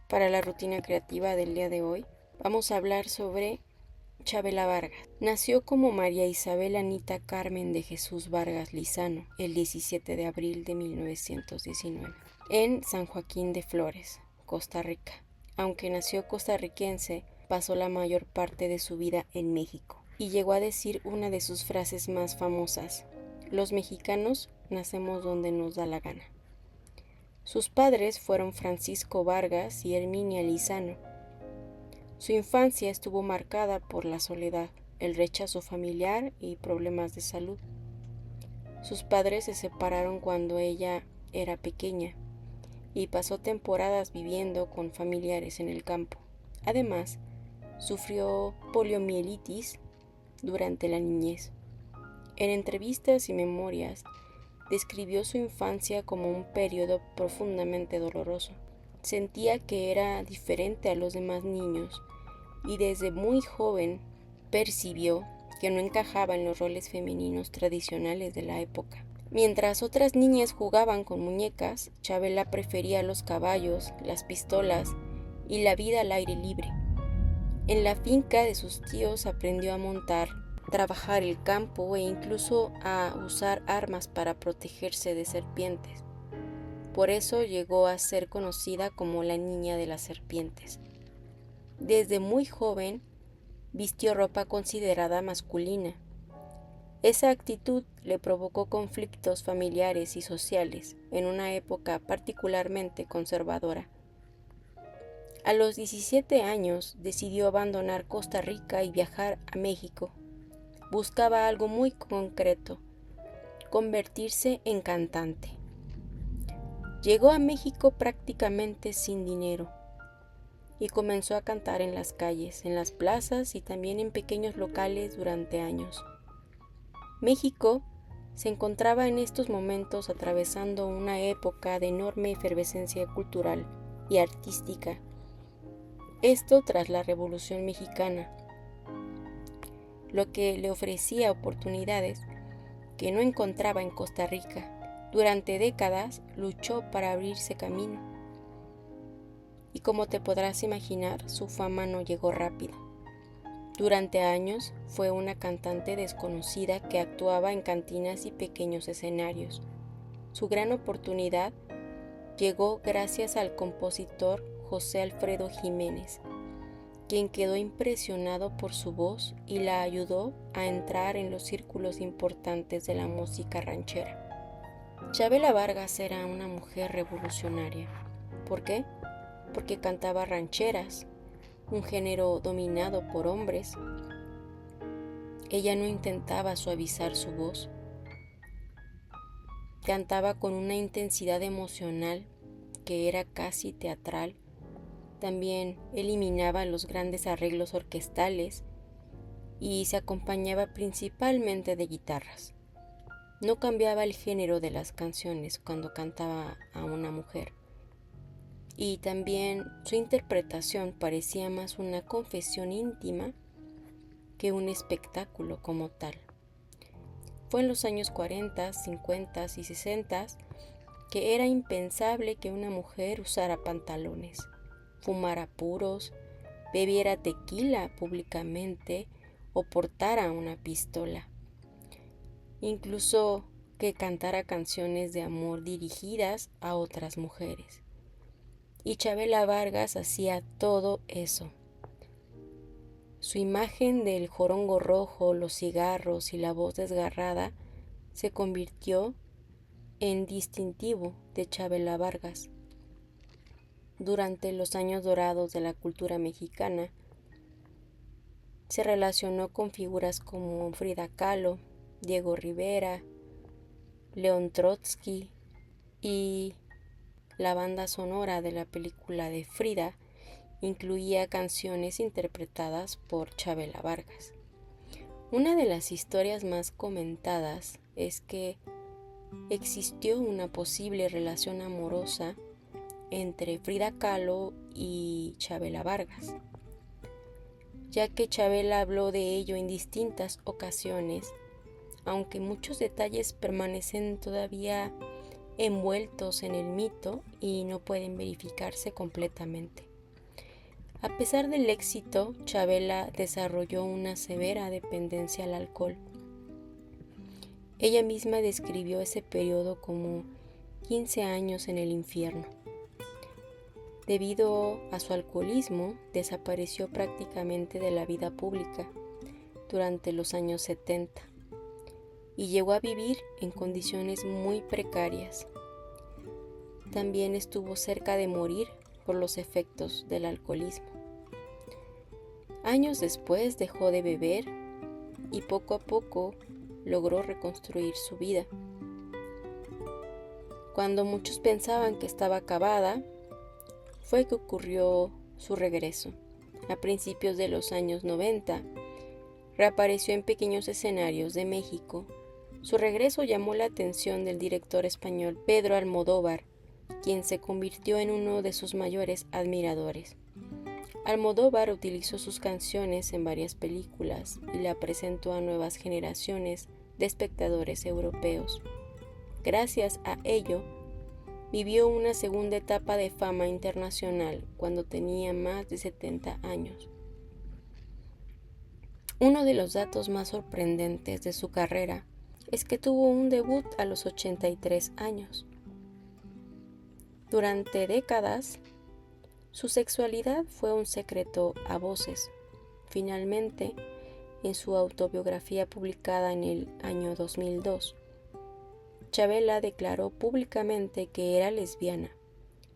Para la rutina creativa del día de hoy, vamos a hablar sobre Chavela Vargas. Nació como María Isabel Anita Carmen de Jesús Vargas Lizano el 17 de abril de 1919 en San Joaquín de Flores, Costa Rica. Aunque nació costarricense, pasó la mayor parte de su vida en México y llegó a decir una de sus frases más famosas: los mexicanos nacemos donde nos da la gana. Sus padres fueron Francisco Vargas y Herminia Lizano. Su infancia estuvo marcada por la soledad, el rechazo familiar y problemas de salud. Sus padres se separaron cuando ella era pequeña y pasó temporadas viviendo con familiares en el campo. Además, sufrió poliomielitis durante la niñez. En entrevistas y memorias, describió su infancia como un periodo profundamente doloroso. Sentía que era diferente a los demás niños y desde muy joven percibió que no encajaba en los roles femeninos tradicionales de la época. Mientras otras niñas jugaban con muñecas, Chavela prefería los caballos, las pistolas y la vida al aire libre. En la finca de sus tíos aprendió a montar, trabajar el campo e incluso a usar armas para protegerse de serpientes. Por eso llegó a ser conocida como la niña de las serpientes. Desde muy joven vistió ropa considerada masculina. Esa actitud le provocó conflictos familiares y sociales en una época particularmente conservadora. A los 17 años decidió abandonar Costa Rica y viajar a México. Buscaba algo muy concreto: convertirse en cantante. Llegó a México prácticamente sin dinero y comenzó a cantar en las calles, en las plazas y también en pequeños locales durante años. México se encontraba en estos momentos atravesando una época de enorme efervescencia cultural y artística. Esto tras la Revolución Mexicana, lo que le ofrecía oportunidades que no encontraba en Costa Rica. Durante décadas luchó para abrirse camino. Y como te podrás imaginar, su fama no llegó rápido. Durante años fue una cantante desconocida que actuaba en cantinas y pequeños escenarios. Su gran oportunidad llegó gracias al compositor José Alfredo Jiménez, quien quedó impresionado por su voz y la ayudó a entrar en los círculos importantes de la música ranchera. Chavela Vargas era una mujer revolucionaria. ¿Por qué? Porque cantaba rancheras, un género dominado por hombres. Ella no intentaba suavizar su voz. Cantaba con una intensidad emocional que era casi teatral. También eliminaba los grandes arreglos orquestales y se acompañaba principalmente de guitarras. No cambiaba el género de las canciones cuando cantaba a una mujer. Y también su interpretación parecía más una confesión íntima que un espectáculo como tal. Fue en los años 40, 50 y 60 que era impensable que una mujer usara pantalones, fumara puros, bebiera tequila públicamente o portara una pistola. Incluso que cantara canciones de amor dirigidas a otras mujeres. Y Chavela Vargas hacía todo eso. Su imagen del jorongo rojo, los cigarros y la voz desgarrada se convirtió en distintivo de Chavela Vargas. Durante los años dorados de la cultura mexicana, se relacionó con figuras como Frida Kahlo, Diego Rivera, León Trotsky, y la banda sonora de la película de Frida incluía canciones interpretadas por Chavela Vargas. Una de las historias más comentadas es que existió una posible relación amorosa entre Frida Kahlo y Chavela Vargas, ya que Chavela habló de ello en distintas ocasiones, aunque muchos detalles permanecen todavía envueltos en el mito y no pueden verificarse completamente. A pesar del éxito, Chavela desarrolló una severa dependencia al alcohol. Ella misma describió ese periodo como 15 años en el infierno. Debido a su alcoholismo, desapareció prácticamente de la vida pública durante los años 70 y llegó a vivir en condiciones muy precarias. También estuvo cerca de morir por los efectos del alcoholismo. Años después dejó de beber y poco a poco logró reconstruir su vida. Cuando muchos pensaban que estaba acabada, fue que ocurrió su regreso. A principios de los años 90, reapareció en pequeños escenarios de México. Su regreso llamó la atención del director español Pedro Almodóvar, quien se convirtió en uno de sus mayores admiradores. Almodóvar utilizó sus canciones en varias películas y la presentó a nuevas generaciones de espectadores europeos. Gracias a ello, vivió una segunda etapa de fama internacional cuando tenía más de 70 años. Uno de los datos más sorprendentes de su carrera es que tuvo un debut a los 83 años. Durante décadas, su sexualidad fue un secreto a voces. Finalmente, en su autobiografía publicada en el año 2002, Chavela declaró públicamente que era lesbiana,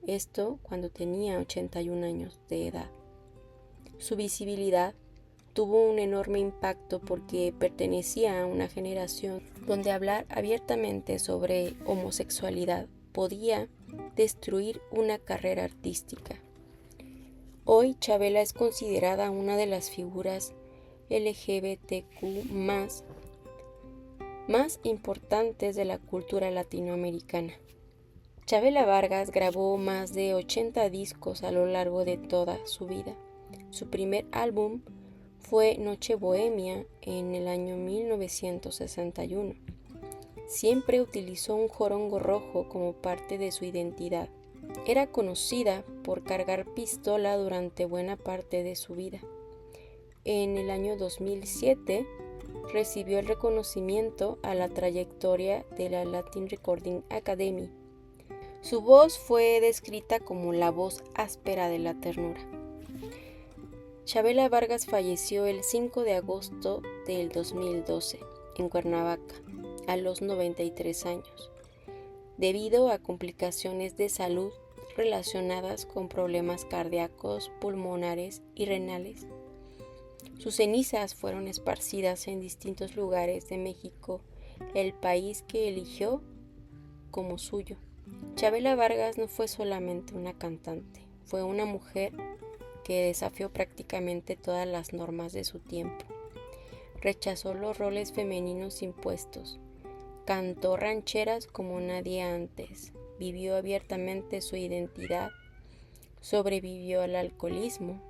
esto cuando tenía 81 años de edad. Su visibilidad tuvo un enorme impacto porque pertenecía a una generación donde hablar abiertamente sobre homosexualidad podía destruir una carrera artística. Hoy Chavela es considerada una de las figuras LGBTQ+ más importantes de la cultura latinoamericana. Chavela Vargas grabó más de 80 discos a lo largo de toda su vida. Su primer álbum fue Noche Bohemia en el año 1961. Siempre utilizó un jorongo rojo como parte de su identidad. Era conocida por cargar pistola durante buena parte de su vida. En el año 2007 recibió el reconocimiento a la trayectoria de la Latin Recording Academy. Su voz fue descrita como la voz áspera de la ternura. Chavela Vargas falleció el 5 de agosto del 2012 en Cuernavaca, a los 93 años, debido a complicaciones de salud relacionadas con problemas cardíacos, pulmonares y renales. Sus cenizas fueron esparcidas en distintos lugares de México, el país que eligió como suyo. Chavela Vargas no fue solamente una cantante, fue una mujer que desafió prácticamente todas las normas de su tiempo. Rechazó los roles femeninos impuestos, cantó rancheras como nadie antes, vivió abiertamente su identidad, sobrevivió al alcoholismo,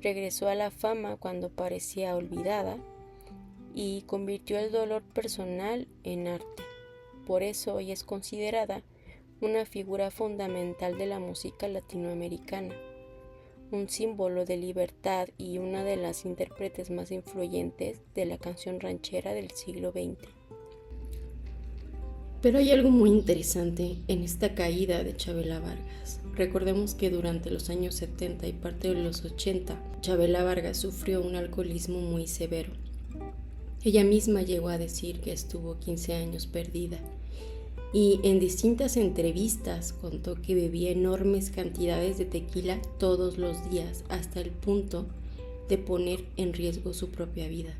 regresó a la fama cuando parecía olvidada y convirtió el dolor personal en arte. Por eso hoy es considerada una figura fundamental de la música latinoamericana, un símbolo de libertad y una de las intérpretes más influyentes de la canción ranchera del siglo XX. Pero hay algo muy interesante en esta caída de Chavela Vargas. Recordemos que durante los años 70 y parte de los 80, Chavela Vargas sufrió un alcoholismo muy severo. Ella misma llegó a decir que estuvo 15 años perdida y en distintas entrevistas contó que bebía enormes cantidades de tequila todos los días hasta el punto de poner en riesgo su propia vida.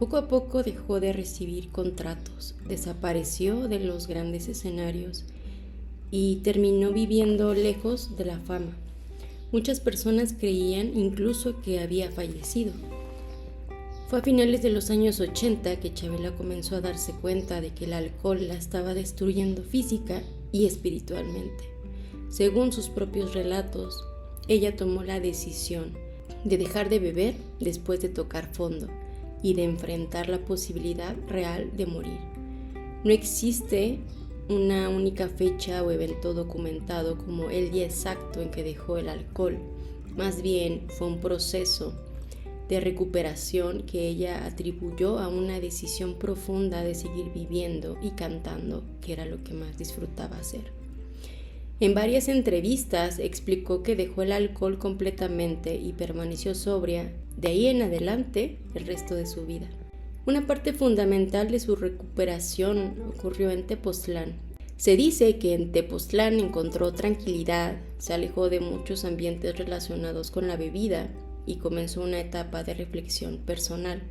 Poco a poco dejó de recibir contratos, desapareció de los grandes escenarios y terminó viviendo lejos de la fama. Muchas personas creían incluso que había fallecido. Fue a finales de los años 80 que Chavela comenzó a darse cuenta de que el alcohol la estaba destruyendo física y espiritualmente. Según sus propios relatos, ella tomó la decisión de dejar de beber después de tocar fondo y de enfrentar la posibilidad real de morir. No existe una única fecha o evento documentado como el día exacto en que dejó el alcohol, Más bien fue un proceso de recuperación que ella atribuyó a una decisión profunda de seguir viviendo y cantando, que era lo que más disfrutaba hacer. En varias entrevistas explicó que dejó el alcohol completamente y permaneció sobria de ahí en adelante el resto de su vida. Una parte fundamental de su recuperación ocurrió en Tepoztlán. Se dice que en Tepoztlán encontró tranquilidad, se alejó de muchos ambientes relacionados con la bebida y comenzó una etapa de reflexión personal.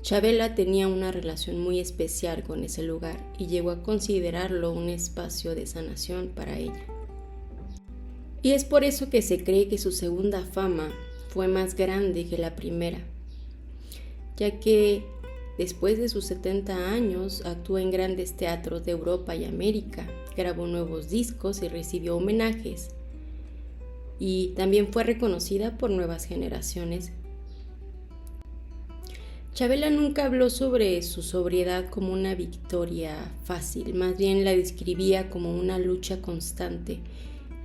Chabela tenía una relación muy especial con ese lugar y llegó a considerarlo un espacio de sanación para ella. Y es por eso que se cree que su segunda fama fue más grande que la primera, ya que después de sus 70 años actuó en grandes teatros de Europa y América, grabó nuevos discos y recibió homenajes. Y también fue reconocida por nuevas generaciones. Chabela nunca habló sobre su sobriedad como una victoria fácil, más bien la describía como una lucha constante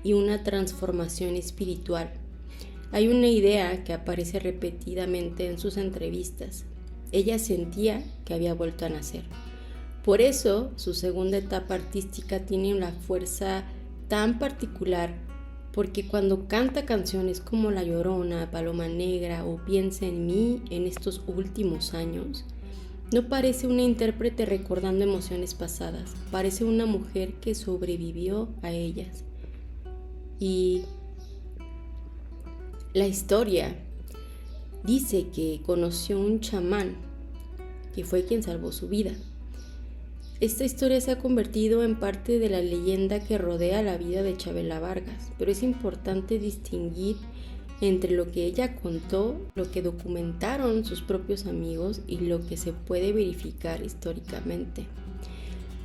y una transformación espiritual. Hay una idea que aparece repetidamente en sus entrevistas. Ella sentía que había vuelto a nacer. Por eso, su segunda etapa artística tiene una fuerza tan particular, porque cuando canta canciones como La Llorona, Paloma Negra o Piensa en mí en estos últimos años, no parece una intérprete recordando emociones pasadas, parece una mujer que sobrevivió a ellas. Y la historia dice que conoció un chamán que fue quien salvó su vida. Esta historia se ha convertido en parte de la leyenda que rodea la vida de Chabela Vargas, pero es importante distinguir entre lo que ella contó, lo que documentaron sus propios amigos y lo que se puede verificar históricamente.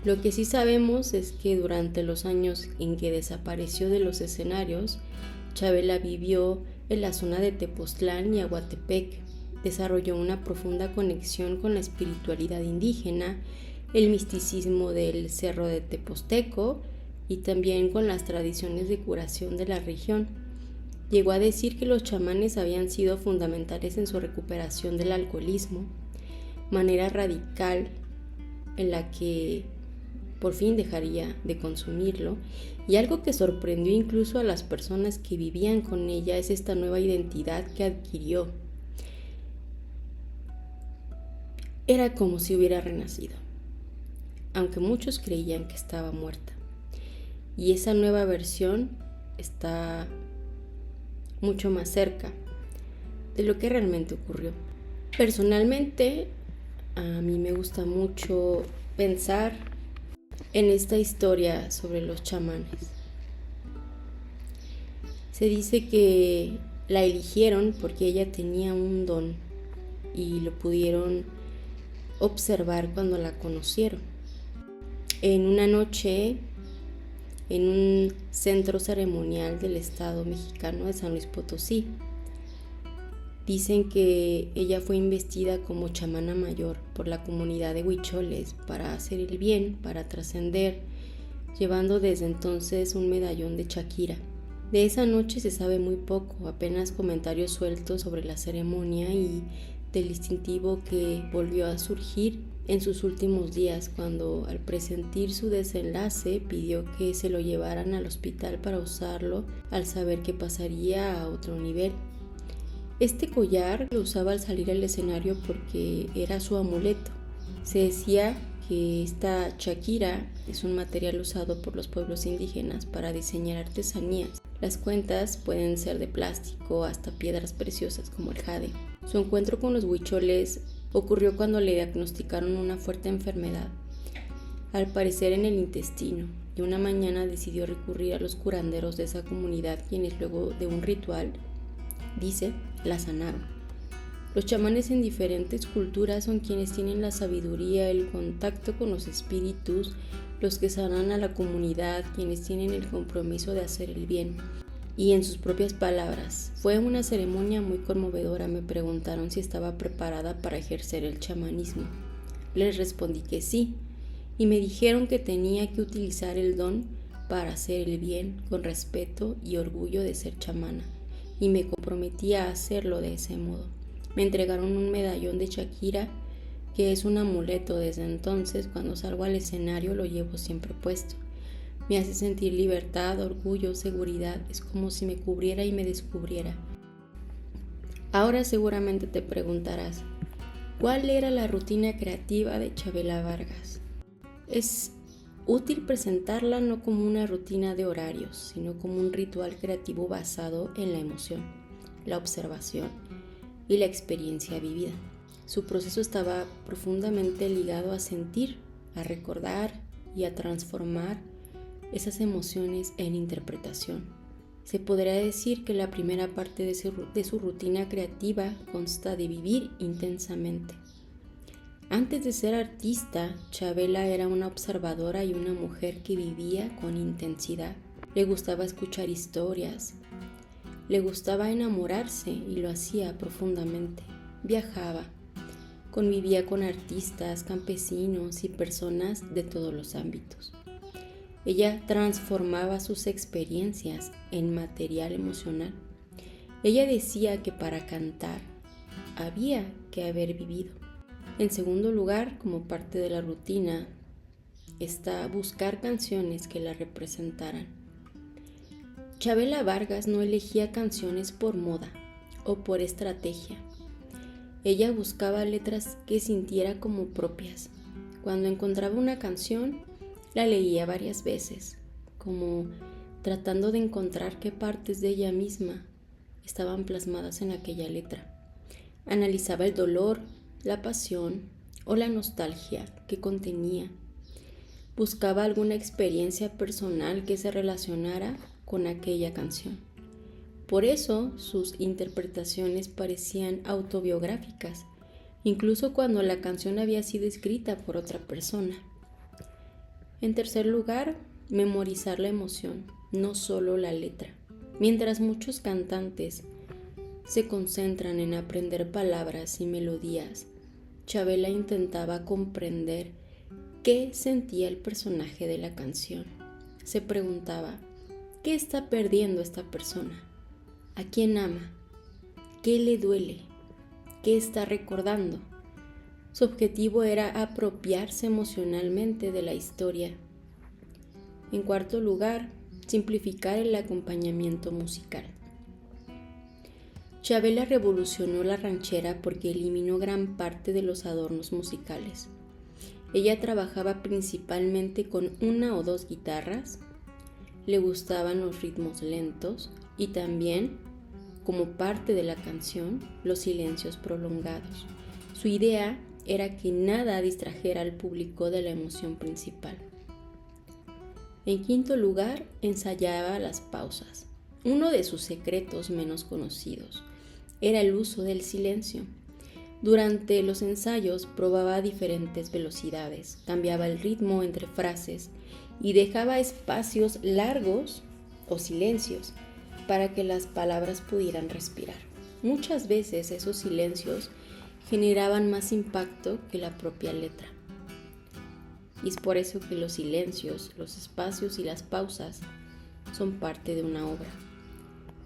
Lo que sí sabemos es que durante los años en que desapareció de los escenarios, Chabela vivió en la zona de Tepoztlán y Aguatepec, desarrolló una profunda conexión con la espiritualidad indígena, el misticismo del Cerro de Tepozteco y también con las tradiciones de curación de la región. Llegó a decir que los chamanes habían sido fundamentales en su recuperación del alcoholismo, manera radical en la que por fin dejaría de consumirlo, y algo que sorprendió incluso a las personas que vivían con ella es esta nueva identidad que adquirió. Era como si hubiera renacido, aunque muchos creían que estaba muerta. Y esa nueva versión está mucho más cerca de lo que realmente ocurrió. Personalmente, a mí me gusta mucho pensar en esta historia sobre los chamanes. Se dice que la eligieron porque ella tenía un don y lo pudieron observar cuando la conocieron. En una noche, en un centro ceremonial del estado mexicano de San Luis Potosí, dicen que ella fue investida como chamana mayor por la comunidad de huicholes para hacer el bien, para trascender, llevando desde entonces un medallón de Shakira. De esa noche se sabe muy poco, apenas comentarios sueltos sobre la ceremonia y del distintivo que volvió a surgir en sus últimos días, cuando al presentir su desenlace pidió que se lo llevaran al hospital para usarlo al saber que pasaría a otro nivel. Este collar lo usaba al salir al escenario porque era su amuleto. Se decía que esta Shakira es un material usado por los pueblos indígenas para diseñar artesanías. Las cuentas pueden ser de plástico hasta piedras preciosas como el jade. Su encuentro con los huicholes ocurrió cuando le diagnosticaron una fuerte enfermedad, al parecer en el intestino, y una mañana decidió recurrir a los curanderos de esa comunidad, quienes luego de un ritual, dice, la sanaron. Los chamanes en diferentes culturas son quienes tienen la sabiduría, el contacto con los espíritus, los que sanan a la comunidad, quienes tienen el compromiso de hacer el bien. Y en sus propias palabras, fue una ceremonia muy conmovedora. Me preguntaron si estaba preparada para ejercer el chamanismo. Les respondí que sí, y me dijeron que tenía que utilizar el don para hacer el bien con respeto y orgullo de ser chamana. y me comprometí a hacerlo de ese modo. Me entregaron un medallón de Shakira, que es un amuleto. Desde entonces, cuando salgo al escenario, lo llevo siempre puesto. Me hace sentir libertad, orgullo, seguridad. Es como si me cubriera y me descubriera. Ahora seguramente te preguntarás, ¿cuál era la rutina creativa de Chavela Vargas? Es útil presentarla no como una rutina de horarios, sino como un ritual creativo basado en la emoción, la observación y la experiencia vivida. Su proceso estaba profundamente ligado a sentir, a recordar y a transformar esas emociones en interpretación. Se podría decir que la primera parte de su rutina creativa consta de vivir intensamente. Antes de ser artista, Chavela era una observadora y una mujer que vivía con intensidad. Le gustaba escuchar historias, le gustaba enamorarse y lo hacía profundamente. Viajaba, convivía con artistas, campesinos y personas de todos los ámbitos. Ella transformaba sus experiencias en material emocional. Ella decía que para cantar había que haber vivido. En segundo lugar, como parte de la rutina, está buscar canciones que la representaran. Chavela Vargas no elegía canciones por moda o por estrategia. Ella buscaba letras que sintiera como propias. Cuando encontraba una canción, la leía varias veces, como tratando de encontrar qué partes de ella misma estaban plasmadas en aquella letra. Analizaba el dolor, la pasión o la nostalgia que contenía. Buscaba alguna experiencia personal que se relacionara con aquella canción. Por eso sus interpretaciones parecían autobiográficas, incluso cuando la canción había sido escrita por otra persona. En tercer lugar, memorizar la emoción, no solo la letra. Mientras muchos cantantes se concentran en aprender palabras y melodías, Chavela intentaba comprender qué sentía el personaje de la canción. Se preguntaba, ¿qué está perdiendo esta persona? ¿A quién ama? ¿Qué le duele? ¿Qué está recordando? Su objetivo era apropiarse emocionalmente de la historia. En cuarto lugar, simplificar el acompañamiento musical. Chavela revolucionó la ranchera porque eliminó gran parte de los adornos musicales. Ella trabajaba principalmente con una o dos guitarras, le gustaban los ritmos lentos y también, como parte de la canción, los silencios prolongados. Su idea era que nada distrajera al público de la emoción principal. En quinto lugar, ensayaba las pausas. Uno de sus secretos menos conocidos era el uso del silencio. Durante los ensayos probaba diferentes velocidades, cambiaba el ritmo entre frases y dejaba espacios largos o silencios para que las palabras pudieran respirar. Muchas veces esos silencios generaban más impacto que la propia letra. Y es por eso que los silencios, los espacios y las pausas son parte de una obra.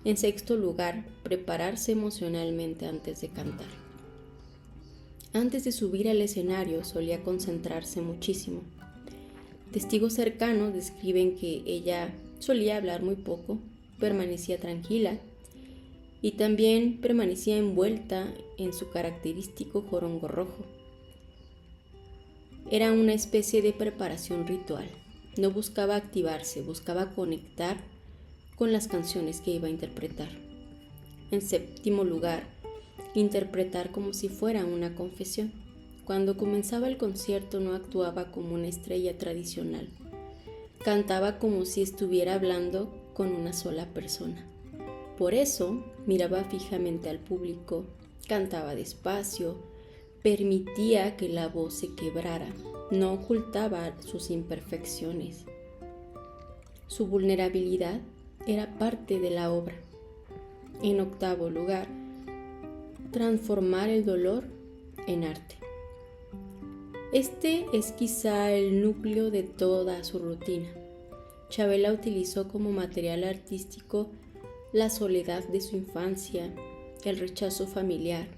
En sexto lugar, prepararse emocionalmente antes de cantar. Antes de subir al escenario solía concentrarse muchísimo. Testigos cercanos describen que ella solía hablar muy poco, permanecía tranquila y también permanecía envuelta en su característico jorongo rojo. Era una especie de preparación ritual. No buscaba activarse, buscaba conectar con las canciones que iba a interpretar. En séptimo lugar, interpretar como si fuera una confesión. Cuando comenzaba el concierto no actuaba como una estrella tradicional. Cantaba como si estuviera hablando con una sola persona. Por eso miraba fijamente al público, cantaba despacio, permitía que la voz se quebrara, no ocultaba sus imperfecciones. Su vulnerabilidad era parte de la obra. En octavo lugar, transformar el dolor en arte. Este es quizá el núcleo de toda su rutina. Chavela utilizó como material artístico la soledad de su infancia, el rechazo familiar,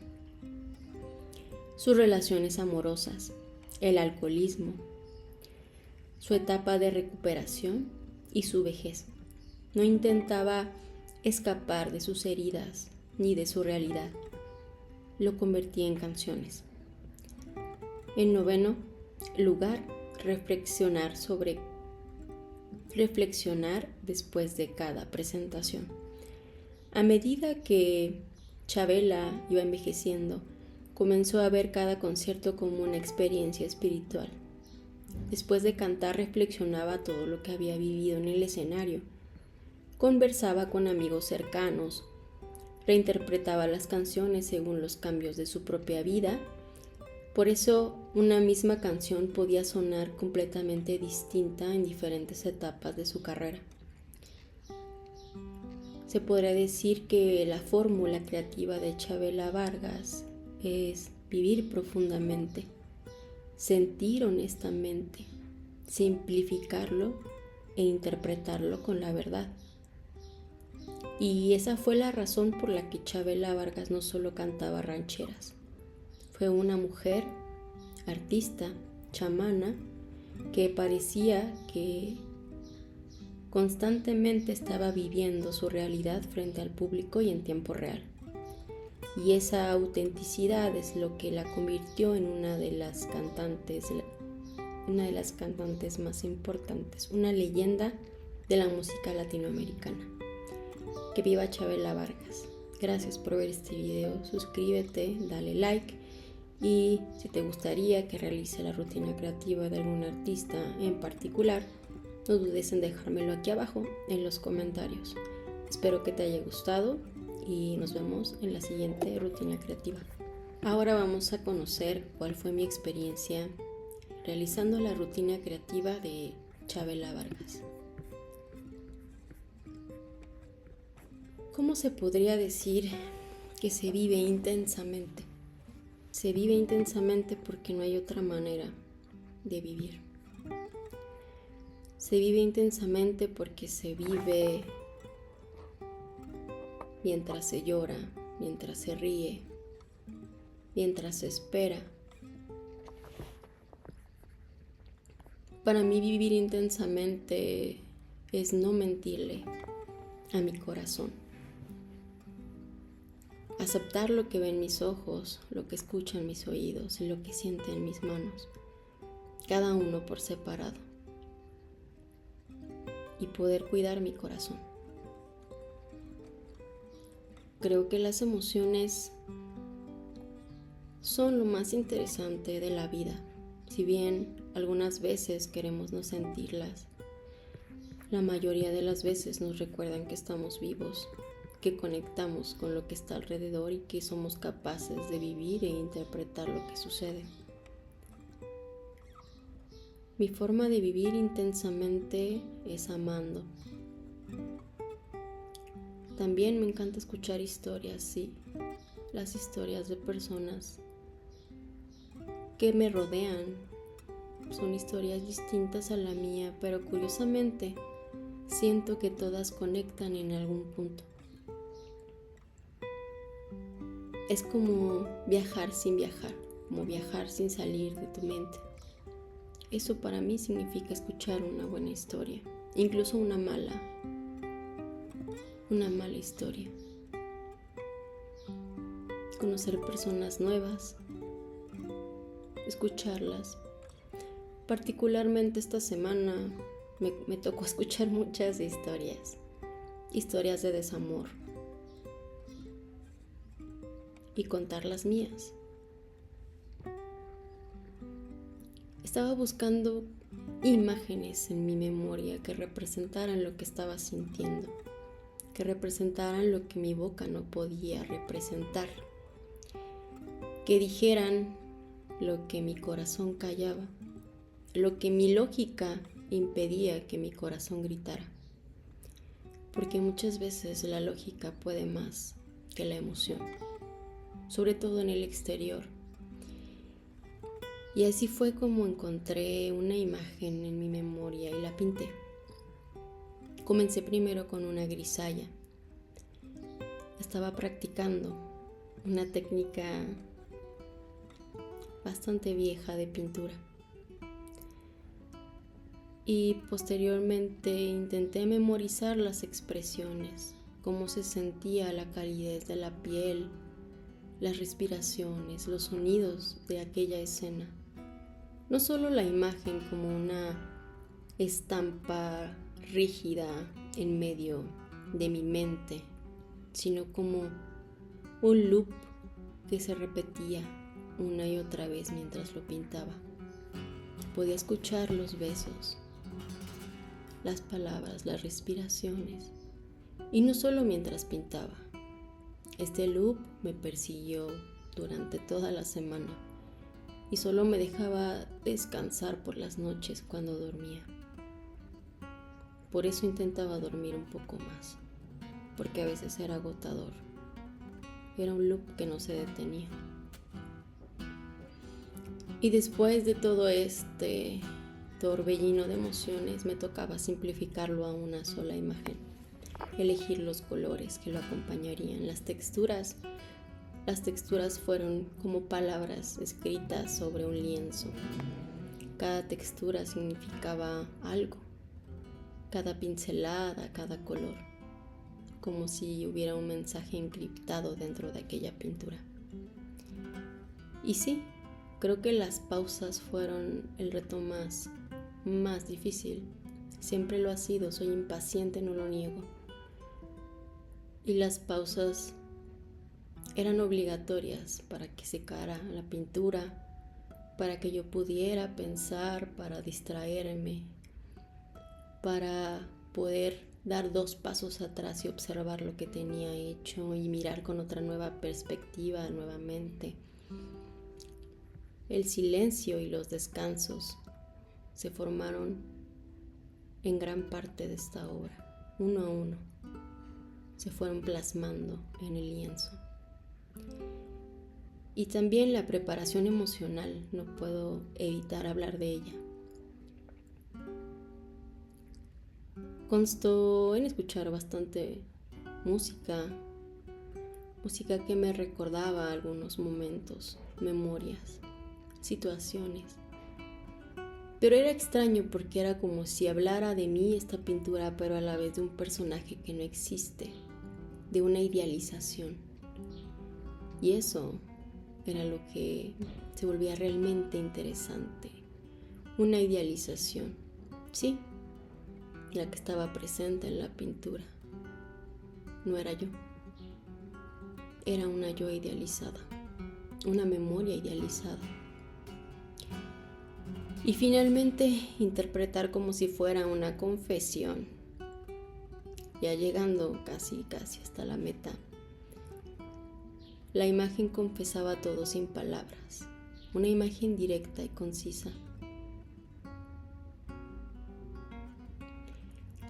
sus relaciones amorosas, el alcoholismo, su etapa de recuperación y su vejez. No intentaba escapar de sus heridas ni de su realidad. Lo convertía en canciones. En 9º lugar, reflexionar después de cada presentación. A medida que Chabela iba envejeciendo, comenzó a ver cada concierto como una experiencia espiritual. Después de cantar, reflexionaba todo lo que había vivido en el escenario. Conversaba con amigos cercanos, reinterpretaba las canciones según los cambios de su propia vida. Por eso, una misma canción podía sonar completamente distinta en diferentes etapas de su carrera. Se podría decir que la fórmula creativa de Chabela Vargas es vivir profundamente, sentir honestamente, simplificarlo e interpretarlo con la verdad. Y esa fue la razón por la que Chabela Vargas no solo cantaba rancheras. Fue una mujer, artista, chamana, que parecía que constantemente estaba viviendo su realidad frente al público y en tiempo real. Y esa autenticidad es lo que la convirtió en una de las cantantes más importantes, una leyenda de la música latinoamericana. Que viva Chabela Vargas. Gracias por ver este video, suscríbete, dale like y si te gustaría que realice la rutina creativa de algún artista en particular, no dudes en dejármelo aquí abajo en los comentarios. Espero que te haya gustado y nos vemos en la siguiente rutina creativa. Ahora vamos a conocer cuál fue mi experiencia realizando la rutina creativa de Chabela Vargas. ¿Cómo se podría decir que se vive intensamente? Se vive intensamente porque no hay otra manera de vivir. Se vive intensamente porque se vive mientras se llora, mientras se ríe, mientras se espera. Para mí vivir intensamente es no mentirle a mi corazón. Aceptar lo que ven mis ojos, lo que escuchan mis oídos y lo que sienten mis manos, cada uno por separado. Y poder cuidar mi corazón. Creo que las emociones son lo más interesante de la vida. Si bien algunas veces queremos no sentirlas, la mayoría de las veces nos recuerdan que estamos vivos, que conectamos con lo que está alrededor y que somos capaces de vivir e interpretar lo que sucede. Mi forma de vivir intensamente es amando. También me encanta escuchar historias, sí, las historias de personas que me rodean. Son historias distintas a la mía, pero curiosamente siento que todas conectan en algún punto. Es como viajar sin viajar, como viajar sin salir de tu mente. Eso para mí significa escuchar una buena historia, incluso una mala historia. Conocer personas nuevas, escucharlas. Particularmente esta semana me tocó escuchar muchas historias de desamor y contar las mías. Estaba buscando imágenes en mi memoria que representaran lo que estaba sintiendo, que representaran lo que mi boca no podía representar, que dijeran lo que mi corazón callaba, lo que mi lógica impedía que mi corazón gritara. Porque muchas veces la lógica puede más que la emoción, sobre todo en el exterior. Y así fue como encontré una imagen en mi memoria y la pinté. Comencé primero con una grisalla, estaba practicando una técnica bastante vieja de pintura. Y posteriormente intenté memorizar las expresiones, cómo se sentía la calidez de la piel, las respiraciones, los sonidos de aquella escena. No solo la imagen como una estampa rígida en medio de mi mente, sino como un loop que se repetía una y otra vez mientras lo pintaba. Podía escuchar los besos, las palabras, las respiraciones, y no solo mientras pintaba. Este loop me persiguió durante toda la semana y solo me dejaba descansar por las noches cuando dormía. Por eso intentaba dormir un poco más, porque a veces era agotador. Era un loop que no se detenía. Y después de todo este torbellino de emociones, me tocaba simplificarlo a una sola imagen, elegir los colores que lo acompañarían, las texturas. Las texturas fueron como palabras escritas sobre un lienzo. Cada textura significaba algo, cada pincelada, cada color, como si hubiera un mensaje encriptado dentro de aquella pintura. Y sí, creo que las pausas fueron el reto más difícil. Siempre lo ha sido, soy impaciente, no lo niego. Y las pausas eran obligatorias para que secara la pintura, para que yo pudiera pensar, para distraerme, para poder dar 2 pasos atrás y observar lo que tenía hecho y mirar con otra nueva perspectiva nuevamente. El silencio y los descansos se formaron en gran parte de esta obra, uno a uno. Se fueron plasmando en el lienzo. Y también la preparación emocional, no puedo evitar hablar de ella. Constó en escuchar bastante música que me recordaba algunos momentos, memorias, situaciones. Pero era extraño porque era como si hablara de mí esta pintura, pero a la vez de un personaje que no existe, de una idealización. Y eso era lo que se volvía realmente interesante. Una idealización, sí, la que estaba presente en la pintura. No era yo. Era una yo idealizada, una memoria idealizada. Y finalmente interpretar como si fuera una confesión, ya llegando casi hasta la meta. La imagen confesaba todo sin palabras, una imagen directa y concisa.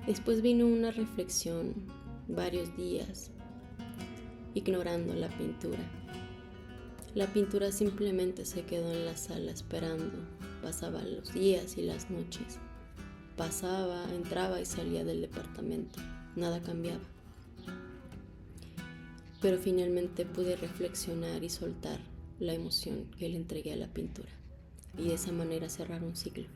Después vino una reflexión, varios días, ignorando la pintura. La pintura simplemente se quedó en la sala esperando. Pasaban los días y las noches. Pasaba, entraba y salía del departamento. Nada cambiaba. Pero finalmente pude reflexionar y soltar la emoción que le entregué a la pintura. Y de esa manera cerrar un ciclo.